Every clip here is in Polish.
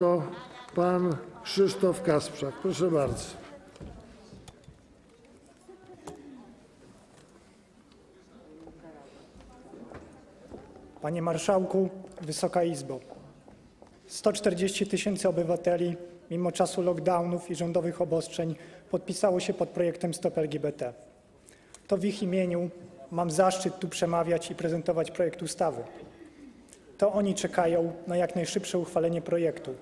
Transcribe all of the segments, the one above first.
To pan Krzysztof Kasprzak. Proszę bardzo. Panie Marszałku, Wysoka Izbo! 140 000 obywateli mimo czasu lockdownów i rządowych obostrzeń podpisało się pod projektem Stop LGBT. To w ich imieniu mam zaszczyt tu przemawiać i prezentować projekt ustawy. To oni czekają na jak najszybsze uchwalenie projektu,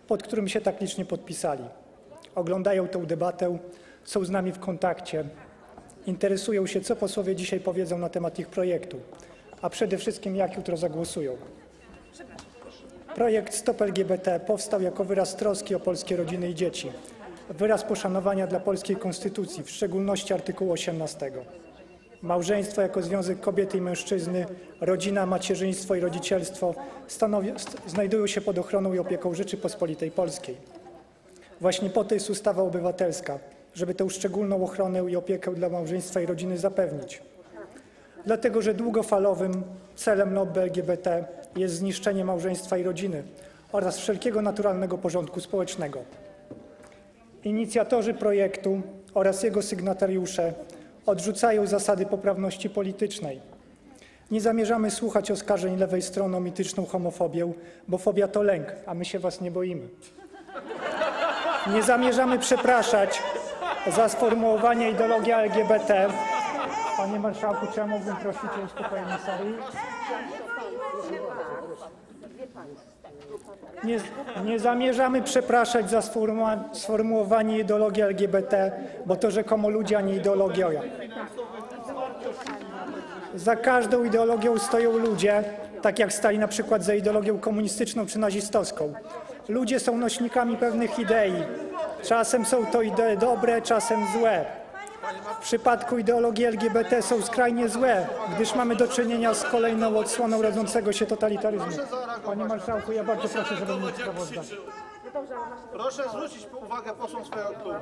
pod którym się tak licznie podpisali. Oglądają tę debatę, są z nami w kontakcie, interesują się, co posłowie dzisiaj powiedzą na temat ich projektu, a przede wszystkim jak jutro zagłosują. Projekt Stop LGBT powstał jako wyraz troski o polskie rodziny i dzieci, wyraz poszanowania dla polskiej konstytucji, w szczególności artykułu 18. Małżeństwo jako związek kobiety i mężczyzny, rodzina, macierzyństwo i rodzicielstwo znajdują się pod ochroną i opieką Rzeczypospolitej Polskiej. Właśnie po to jest ustawa obywatelska, żeby tę szczególną ochronę i opiekę dla małżeństwa i rodziny zapewnić. Dlatego, że długofalowym celem lobby LGBT jest zniszczenie małżeństwa i rodziny oraz wszelkiego naturalnego porządku społecznego. Inicjatorzy projektu oraz jego sygnatariusze odrzucają zasady poprawności politycznej. Nie zamierzamy słuchać oskarżeń lewej strony o mityczną homofobię, bo fobia to lęk, a my się was nie boimy. Nie zamierzamy przepraszać za sformułowanie ideologii LGBT. Panie Marszałku, czy ja mógłbym prosić o uspokojenie sali? Nie zamierzamy przepraszać za sformułowanie ideologii LGBT, bo to rzekomo ludzie, a nie ideologia. Za każdą ideologią stoją ludzie, tak jak stali na przykład za ideologią komunistyczną czy nazistowską. Ludzie są nośnikami pewnych idei. Czasem są to idee dobre, czasem złe. W przypadku ideologii LGBT są skrajnie złe, gdyż mamy do czynienia z kolejną odsłoną rodzącego się totalitaryzmu. Panie Marszałku, ja bardzo proszę, żeby mógł sprawozdać. Proszę zwrócić uwagę posłom swojego klubu.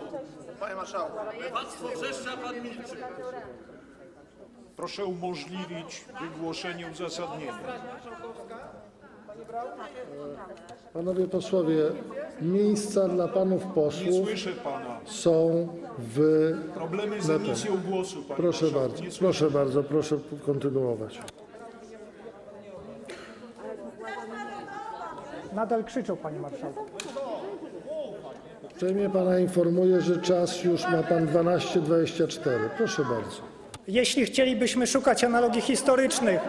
Panie Marszałku. Lewactwo wrzeszcza, pan milczy. Proszę umożliwić wygłoszenie uzasadnienia. Panowie posłowie, miejsca dla panów Nie posłów słyszę pana. są w... Problemy z emisją głosu, panie Proszę marszałku. bardzo, Nie słyszę. proszę bardzo, proszę kontynuować. Nadal krzyczą, panie Marszałku. Uprzejmie pana informuję, że czas już ma pan 12:24. Proszę bardzo. Jeśli chcielibyśmy szukać analogii historycznych,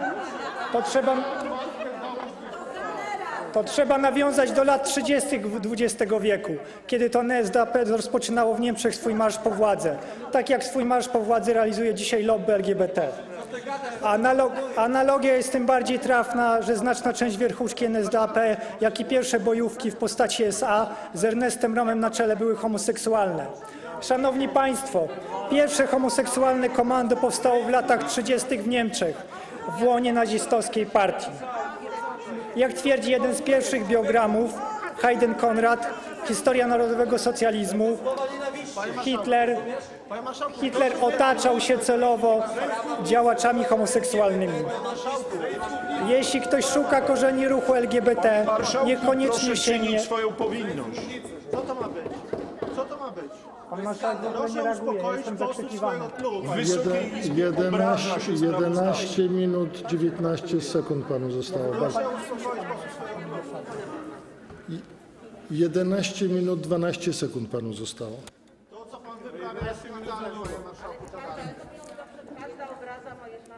to trzeba nawiązać do lat 30. XX wieku, kiedy to NSDAP rozpoczynało w Niemczech swój marsz po władzę, tak jak swój marsz po władzy realizuje dzisiaj lobby LGBT. Analogia jest tym bardziej trafna, że znaczna część wierchuszki NSDAP, jak i pierwsze bojówki w postaci SA z Ernestem Romem na czele były homoseksualne. Szanowni Państwo, pierwsze homoseksualne komando powstało w latach 30. w Niemczech, w łonie nazistowskiej partii. Jak twierdzi jeden z pierwszych biogramów, Hayden Konrad, Historia narodowego socjalizmu, Hitler otaczał się celowo działaczami homoseksualnymi. Jeśli ktoś szuka korzeni ruchu LGBT, niekoniecznie się nie... swoją powinność. Co to ma być? Co to ma być? Pan marszałek w ogóle nie Proszę reaguje, uspokoić jestem posłów zakrzykiwany. swojego klubu. W Wysokiej Izbie obraża się 11 minut 19 sekund panu zostało. Proszę uspokoić posłów swojego klubu. 11 minut 12 sekund panu zostało. To, co pan wyprawia, jest skandalem, panie marszałku.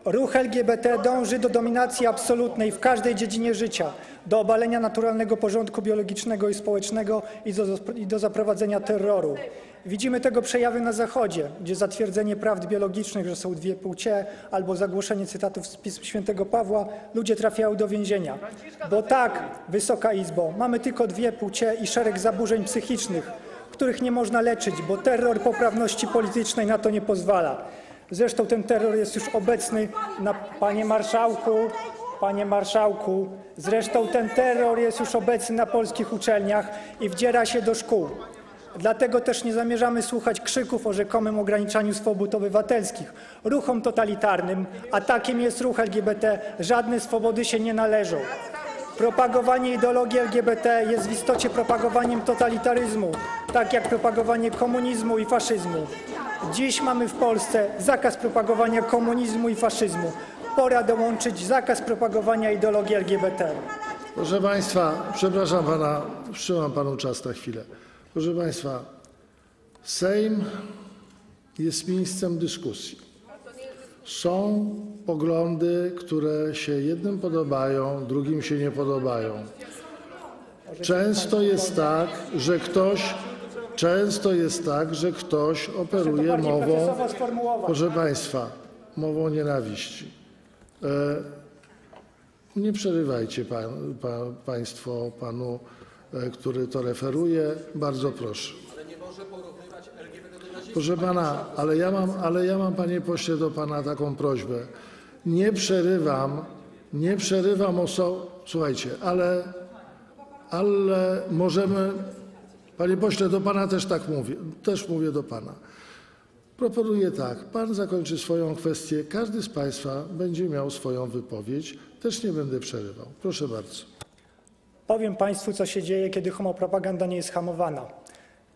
Ruch LGBT dąży do dominacji absolutnej w każdej dziedzinie życia, do obalenia naturalnego porządku biologicznego i społecznego i do zaprowadzenia terroru. Widzimy tego przejawy na Zachodzie, gdzie zatwierdzenie prawd biologicznych, że są dwie płcie, albo zagłoszenie cytatów z pism świętego Pawła, ludzie trafiają do więzienia. Bo tak, Wysoka Izbo, mamy tylko dwie płcie i szereg zaburzeń psychicznych, których nie można leczyć, bo terror poprawności politycznej na to nie pozwala. Zresztą ten terror jest już obecny Panie Marszałku, zresztą ten terror jest już obecny na polskich uczelniach i wdziera się do szkół. Dlatego też nie zamierzamy słuchać krzyków o rzekomym ograniczaniu swobód obywatelskich. Ruchom totalitarnym, a takim jest ruch LGBT, żadne swobody się nie należą. Propagowanie ideologii LGBT jest w istocie propagowaniem totalitaryzmu, tak jak propagowanie komunizmu i faszyzmu. Dziś mamy w Polsce zakaz propagowania komunizmu i faszyzmu. Pora dołączyć zakaz propagowania ideologii LGBT. Proszę Państwa, przepraszam Pana, wstrzymam Panu czas na chwilę. Proszę Państwa, Sejm jest miejscem dyskusji. Są poglądy, które się jednym podobają, drugim się nie podobają. Często jest tak, że ktoś operuje mową, proszę Państwa, mową nienawiści. Nie przerywajcie Państwo panu, który to referuje. Bardzo proszę. Proszę pana, ale ja mam, panie pośle, do pana taką prośbę. Nie przerywam osobom. Słuchajcie, ale możemy. Panie pośle, do pana też tak mówię. Też mówię do pana. Proponuję tak. Pan zakończy swoją kwestię. Każdy z państwa będzie miał swoją wypowiedź. Też nie będę przerywał. Proszę bardzo. Powiem Państwu, co się dzieje, kiedy homopropaganda nie jest hamowana.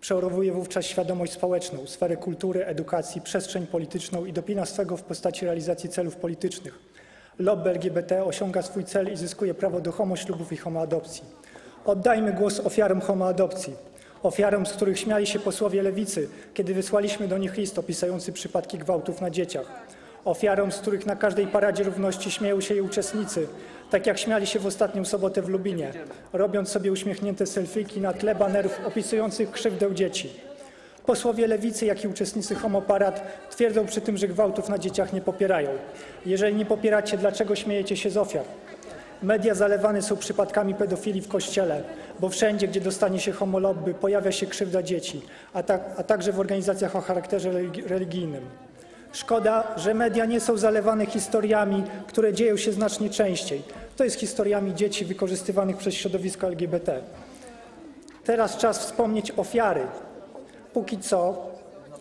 Przeorowuje wówczas świadomość społeczną, sferę kultury, edukacji, przestrzeń polityczną i dopina swego w postaci realizacji celów politycznych. Lobby LGBT osiąga swój cel i zyskuje prawo do homoślubów i homoadopcji. Oddajmy głos ofiarom homoadopcji. Ofiarom, z których śmiali się posłowie Lewicy, kiedy wysłaliśmy do nich list opisujący przypadki gwałtów na dzieciach. Ofiarom, z których na każdej paradzie równości śmieją się jej uczestnicy, tak jak śmiali się w ostatnią sobotę w Lubinie, robiąc sobie uśmiechnięte selfiki na tle banerów opisujących krzywdę dzieci. Posłowie Lewicy, jak i uczestnicy homoparad twierdzą przy tym, że gwałtów na dzieciach nie popierają. Jeżeli nie popieracie, dlaczego śmiejecie się z ofiar? Media zalewane są przypadkami pedofilii w Kościele, bo wszędzie, gdzie dostanie się homolobby, pojawia się krzywda dzieci, a także w organizacjach o charakterze religijnym. Szkoda, że media nie są zalewane historiami, które dzieją się znacznie częściej. To jest historiami dzieci wykorzystywanych przez środowisko LGBT. Teraz czas wspomnieć ofiary. Póki co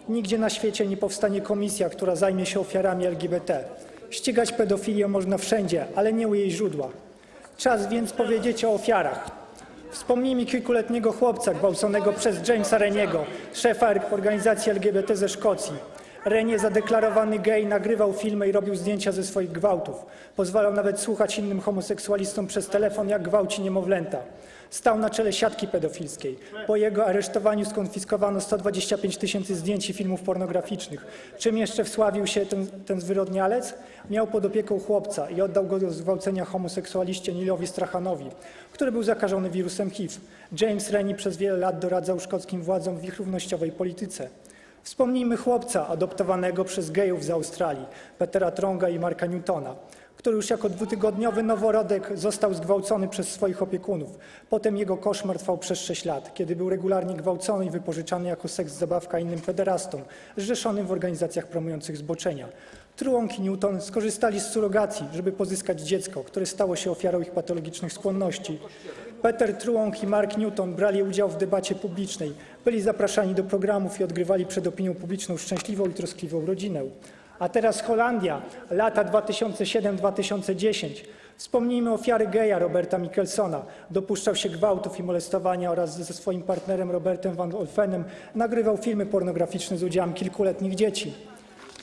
nigdzie na świecie nie powstanie komisja, która zajmie się ofiarami LGBT. Ścigać pedofilię można wszędzie, ale nie u jej źródła. Czas więc powiedzieć o ofiarach. Wspomnijmy kilkuletniego chłopca gwałconego przez Jamesa Reniego, szefa organizacji LGBT ze Szkocji. Renie, zadeklarowany gej, nagrywał filmy i robił zdjęcia ze swoich gwałtów. Pozwalał nawet słuchać innym homoseksualistom przez telefon, jak gwałci niemowlęta. Stał na czele siatki pedofilskiej. Po jego aresztowaniu skonfiskowano 125 000 zdjęć i filmów pornograficznych. Czym jeszcze wsławił się ten zwyrodnialec? Miał pod opieką chłopca i oddał go do zgwałcenia homoseksualiście Nilowi Strachanowi, który był zakażony wirusem HIV. James Rennie przez wiele lat doradzał szkockim władzom w ich równościowej polityce. Wspomnijmy chłopca adoptowanego przez gejów z Australii, Petera Tronga i Marka Newtona, który już jako 2-tygodniowy noworodek został zgwałcony przez swoich opiekunów. Potem jego koszmar trwał przez 6 lat, kiedy był regularnie gwałcony i wypożyczany jako seks zabawka innym pederastom, zrzeszonym w organizacjach promujących zboczenia. Truong i Newton skorzystali z surogacji, żeby pozyskać dziecko, które stało się ofiarą ich patologicznych skłonności. Peter Truong i Mark Newton brali udział w debacie publicznej, byli zapraszani do programów i odgrywali przed opinią publiczną szczęśliwą i troskliwą rodzinę. A teraz Holandia, lata 2007-2010. Wspomnijmy ofiary geja Roberta Mikkelsona. Dopuszczał się gwałtów i molestowania oraz ze swoim partnerem Robertem van Olfenem nagrywał filmy pornograficzne z udziałem kilkuletnich dzieci.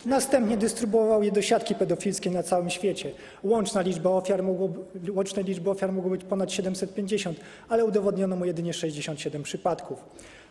Następnie dystrybuował je do siatki pedofilskiej na całym świecie. Łączne liczby ofiar mogło być ponad 750, ale udowodniono mu jedynie 67 przypadków.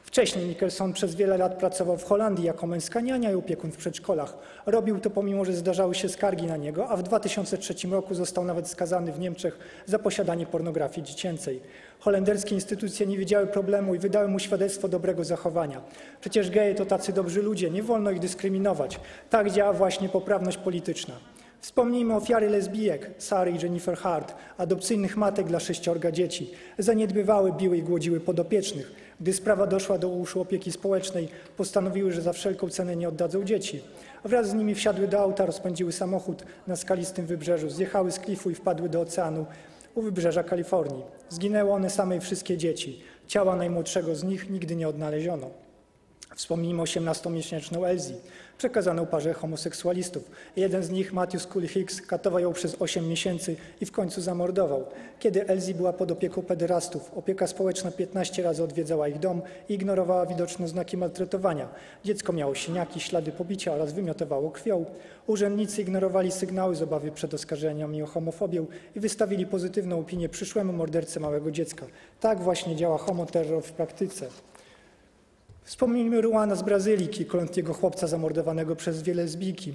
Wcześniej Mikkelson przez wiele lat pracował w Holandii jako męska niania i opiekun w przedszkolach. Robił to pomimo, że zdarzały się skargi na niego, a w 2003 roku został nawet skazany w Niemczech za posiadanie pornografii dziecięcej. Holenderskie instytucje nie widziały problemu i wydały mu świadectwo dobrego zachowania. Przecież geje to tacy dobrzy ludzie, nie wolno ich dyskryminować. Tak działa właśnie poprawność polityczna. Wspomnijmy ofiary lesbijek, Sary i Jennifer Hart, adopcyjnych matek dla 6 dzieci. Zaniedbywały, biły i głodziły podopiecznych. Gdy sprawa doszła do uszu opieki społecznej, postanowiły, że za wszelką cenę nie oddadzą dzieci. Wraz z nimi wsiadły do auta, rozpędziły samochód na skalistym wybrzeżu, zjechały z klifu i wpadły do oceanu u wybrzeża Kalifornii. Zginęły one same i wszystkie dzieci. Ciała najmłodszego z nich nigdy nie odnaleziono. Wspomnijmy 18-miesięczną Elsie, przekazaną parze homoseksualistów. Jeden z nich, Matthew Scully Hicks, katował ją przez 8 miesięcy i w końcu zamordował. Kiedy Elsie była pod opieką pederastów, opieka społeczna 15 razy odwiedzała ich dom i ignorowała widoczne oznaki maltretowania. Dziecko miało siniaki, ślady pobicia oraz wymiotowało krwią. Urzędnicy ignorowali sygnały z obawy przed oskarżeniami o homofobię i wystawili pozytywną opinię przyszłemu mordercy małego dziecka. Tak właśnie działa homoterror w praktyce. Wspomnijmy Ruana z Brazylii, kilkuletniego chłopca zamordowanego przez dwie lesbijki.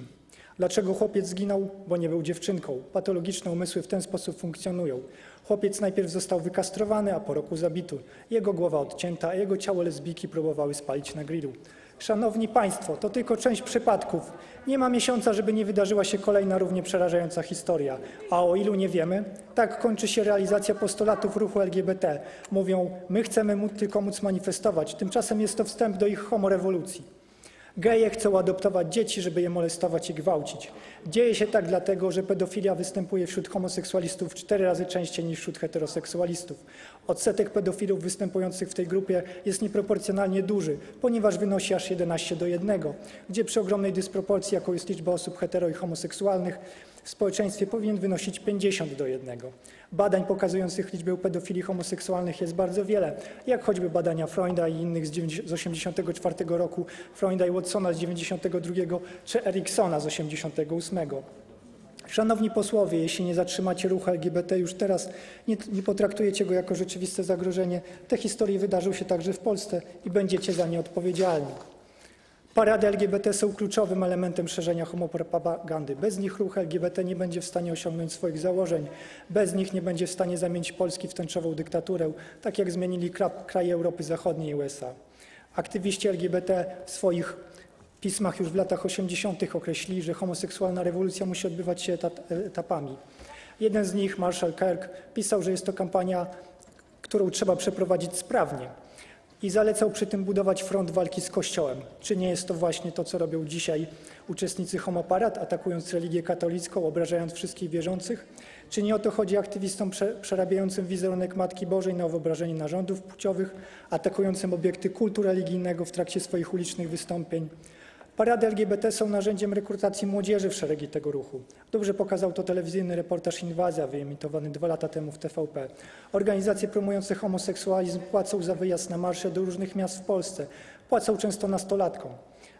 Dlaczego chłopiec zginął? Bo nie był dziewczynką. Patologiczne umysły w ten sposób funkcjonują. Chłopiec najpierw został wykastrowany, a po roku zabity. Jego głowa odcięta, a jego ciało lesbijki próbowały spalić na grillu. Szanowni Państwo, to tylko część przypadków. Nie ma miesiąca, żeby nie wydarzyła się kolejna równie przerażająca historia. A o ilu nie wiemy? Tak kończy się realizacja postulatów ruchu LGBT. Mówią, my chcemy tylko móc manifestować, tymczasem jest to wstęp do ich homorewolucji. Geje chcą adoptować dzieci, żeby je molestować i gwałcić. Dzieje się tak dlatego, że pedofilia występuje wśród homoseksualistów 4 razy częściej niż wśród heteroseksualistów. Odsetek pedofilów występujących w tej grupie jest nieproporcjonalnie duży, ponieważ wynosi aż 11:1, gdzie przy ogromnej dysproporcji, jaką jest liczba osób hetero i homoseksualnych, w społeczeństwie powinien wynosić 50:1. Badań pokazujących liczbę pedofilii homoseksualnych jest bardzo wiele, jak choćby badania Freuda i innych z 1984 roku, Freuda i Watsona z 1992 czy Eriksona z 1988. Szanowni posłowie, jeśli nie zatrzymacie ruchu LGBT już teraz, nie potraktujecie go jako rzeczywiste zagrożenie, te historie wydarzą się także w Polsce i będziecie za nie odpowiedzialni. Parady LGBT są kluczowym elementem szerzenia homopropagandy. Bez nich ruch LGBT nie będzie w stanie osiągnąć swoich założeń. Bez nich nie będzie w stanie zamienić Polski w tęczową dyktaturę, tak jak zmienili kraje Europy Zachodniej i USA. Aktywiści LGBT w swoich pismach już w latach 80. określili, że homoseksualna rewolucja musi odbywać się etapami. Jeden z nich, Marshall Kirk, pisał, że jest to kampania, którą trzeba przeprowadzić sprawnie. I zalecał przy tym budować front walki z Kościołem. Czy nie jest to właśnie to, co robią dzisiaj uczestnicy homoparad, atakując religię katolicką, obrażając wszystkich wierzących? Czy nie o to chodzi aktywistom przerabiającym wizerunek Matki Bożej na wyobrażenie narządów płciowych, atakującym obiekty kultu religijnego w trakcie swoich ulicznych wystąpień? Parady LGBT są narzędziem rekrutacji młodzieży w szeregi tego ruchu. Dobrze pokazał to telewizyjny reportaż Inwazja, wyemitowany 2 lata temu w TVP. Organizacje promujące homoseksualizm płacą za wyjazd na marsze do różnych miast w Polsce. Płacą często nastolatkom.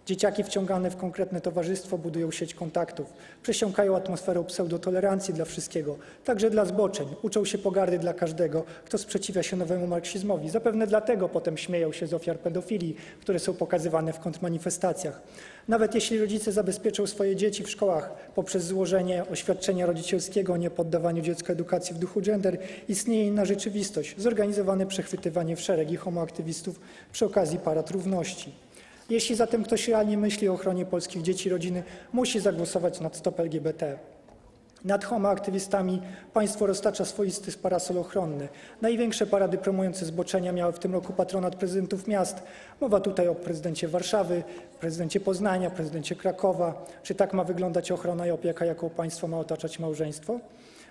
Dzieciaki wciągane w konkretne towarzystwo budują sieć kontaktów, przesiąkają atmosferą pseudotolerancji dla wszystkiego, także dla zboczeń, uczą się pogardy dla każdego, kto sprzeciwia się nowemu marksizmowi. Zapewne dlatego potem śmieją się z ofiar pedofilii, które są pokazywane w kontrmanifestacjach. Nawet jeśli rodzice zabezpieczą swoje dzieci w szkołach poprzez złożenie oświadczenia rodzicielskiego o niepoddawaniu dziecka edukacji w duchu gender, istnieje inna rzeczywistość, zorganizowane przechwytywanie w szeregi homoaktywistów przy okazji parad równości. Jeśli zatem ktoś realnie myśli o ochronie polskich dzieci i rodziny, musi zagłosować nad Stop LGBT. Nad homoaktywistami państwo roztacza swoisty parasol ochronny. Największe parady promujące zboczenia miały w tym roku patronat prezydentów miast. Mowa tutaj o prezydencie Warszawy, prezydencie Poznania, prezydencie Krakowa. Czy tak ma wyglądać ochrona i opieka, jaką państwo ma otaczać małżeństwo?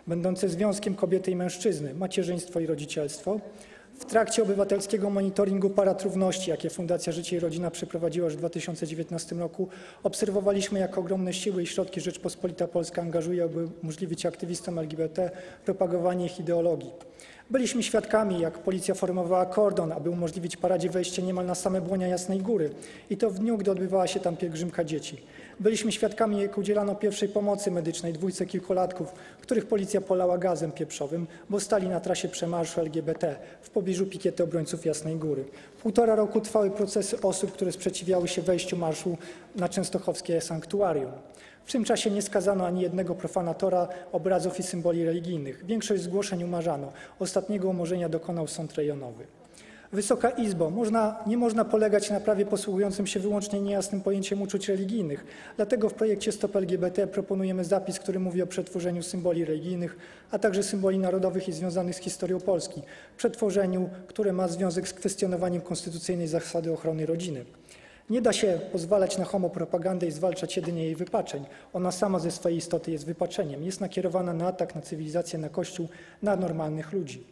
Będące związkiem kobiety i mężczyzny, macierzyństwo i rodzicielstwo. W trakcie obywatelskiego monitoringu parad równości, jakie Fundacja Życie i Rodzina przeprowadziła już w 2019 roku, obserwowaliśmy, jak ogromne siły i środki Rzeczpospolita Polska angażuje, aby umożliwić aktywistom LGBT propagowanie ich ideologii. Byliśmy świadkami, jak policja formowała kordon, aby umożliwić paradzie wejście niemal na same błonia Jasnej Góry. I to w dniu, gdy odbywała się tam pielgrzymka dzieci. Byliśmy świadkami, jak udzielano pierwszej pomocy medycznej 2 kilkulatków, których policja polała gazem pieprzowym, bo stali na trasie przemarszu LGBT w pobliżu pikiety obrońców Jasnej Góry. 1,5 roku trwały procesy osób, które sprzeciwiały się wejściu marszu na częstochowskie sanktuarium. W tym czasie nie skazano ani jednego profanatora obrazów i symboli religijnych. Większość zgłoszeń umarzano. Ostatniego umorzenia dokonał sąd rejonowy. Wysoka Izbo, nie można polegać na prawie posługującym się wyłącznie niejasnym pojęciem uczuć religijnych. Dlatego w projekcie Stop LGBT proponujemy zapis, który mówi o przetworzeniu symboli religijnych, a także symboli narodowych i związanych z historią Polski. Przetworzeniu, które ma związek z kwestionowaniem konstytucyjnej zasady ochrony rodziny. Nie da się pozwalać na homopropagandę i zwalczać jedynie jej wypaczeń. Ona sama ze swojej istoty jest wypaczeniem. Jest nakierowana na atak na cywilizację, na Kościół, na normalnych ludzi.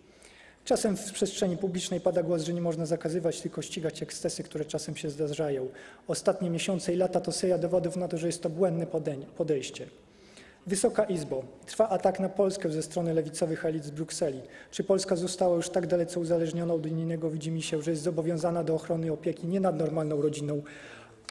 Czasem w przestrzeni publicznej pada głos, że nie można zakazywać, tylko ścigać ekscesy, które czasem się zdarzają. Ostatnie miesiące i lata to seria dowodów na to, że jest to błędne podejście. Wysoka Izbo, trwa atak na Polskę ze strony lewicowych elit z Brukseli. Czy Polska została już tak dalece uzależniona od unijnego widzimisię, że jest zobowiązana do ochrony i opieki nie nad normalną rodziną,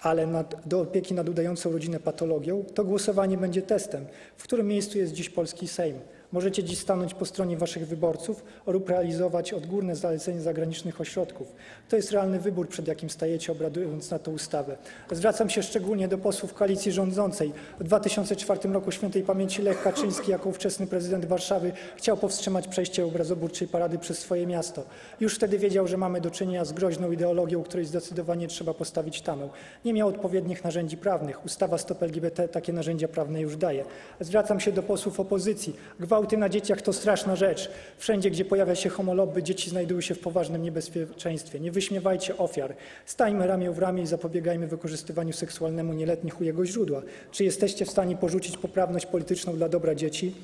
ale do opieki nad udającą rodzinę patologią? To głosowanie będzie testem. W którym miejscu jest dziś polski Sejm? Możecie dziś stanąć po stronie waszych wyborców lub realizować odgórne zalecenie zagranicznych ośrodków. To jest realny wybór, przed jakim stajecie, obradując na tę ustawę. Zwracam się szczególnie do posłów koalicji rządzącej. W 2004 roku świętej pamięci Lech Kaczyński jako ówczesny prezydent Warszawy chciał powstrzymać przejście obrazoburczej parady przez swoje miasto. Już wtedy wiedział, że mamy do czynienia z groźną ideologią, której zdecydowanie trzeba postawić tamę. Nie miał odpowiednich narzędzi prawnych. Ustawa Stop LGBT takie narzędzia prawne już daje. Zwracam się do posłów opozycji. Gwałty na dzieciach to straszna rzecz. Wszędzie, gdzie pojawia się homolobby, dzieci znajdują się w poważnym niebezpieczeństwie. Nie wyśmiewajcie ofiar. Stańmy ramię w ramię i zapobiegajmy wykorzystywaniu seksualnemu nieletnich u jego źródła. Czy jesteście w stanie porzucić poprawność polityczną dla dobra dzieci?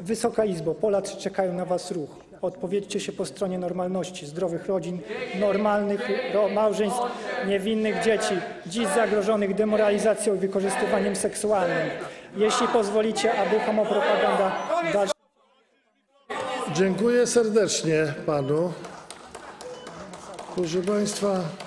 Wysoka Izbo, Polacy czekają na was ruch. Odpowiedzcie się po stronie normalności, zdrowych rodzin, normalnych małżeństw, niewinnych dzieci, dziś zagrożonych demoralizacją i wykorzystywaniem seksualnym. Jeśli pozwolicie, aby homopropaganda dalsza... Dziękuję serdecznie panu. Proszę państwa.